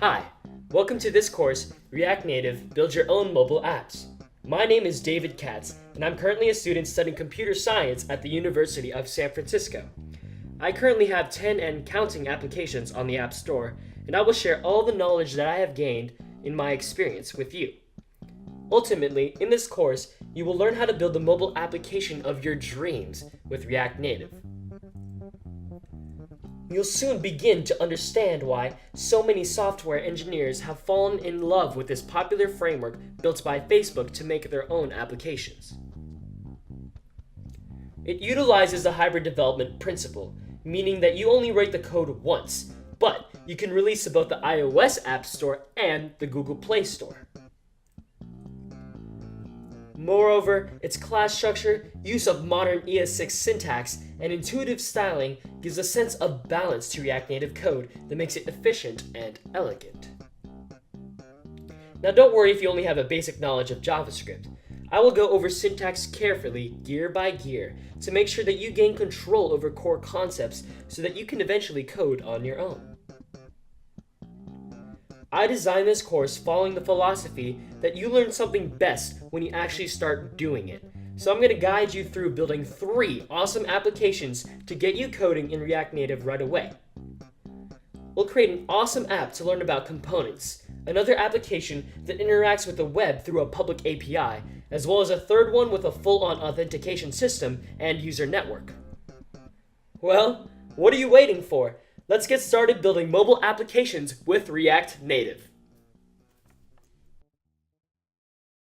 Hi, welcome to this course, React Native Build Your Own Mobile Apps. My name is David Katz, and I'm currently a student studying computer science at the University of San Francisco. I currently have 10 and counting applications on the App Store, and I will share all the knowledge that I have gained in my experience with you. Ultimately, in this course, you will learn how to build the mobile application of your dreams with React Native. You'll soon begin to understand why so many software engineers have fallen in love with this popular framework built by Facebook to make their own applications. It utilizes the hybrid development principle, meaning that you only write the code once, but you can release to both the iOS App Store and the Google Play Store. Moreover, its class structure, use of modern ES6 syntax, and intuitive styling gives a sense of balance to React Native code that makes it efficient and elegant. Now don't worry if you only have a basic knowledge of JavaScript. I will go over syntax carefully, gear by gear, to make sure that you gain control over core concepts so that you can eventually code on your own. I designed this course following the philosophy that you learn something best when you actually start doing it. So I'm going to guide you through building 3 awesome applications to get you coding in React Native right away. We'll create an awesome app to learn about components, another application that interacts with the web through a public API, as well as a third one with a full-on authentication system and user network. Well, what are you waiting for? Let's get started building mobile applications with React Native.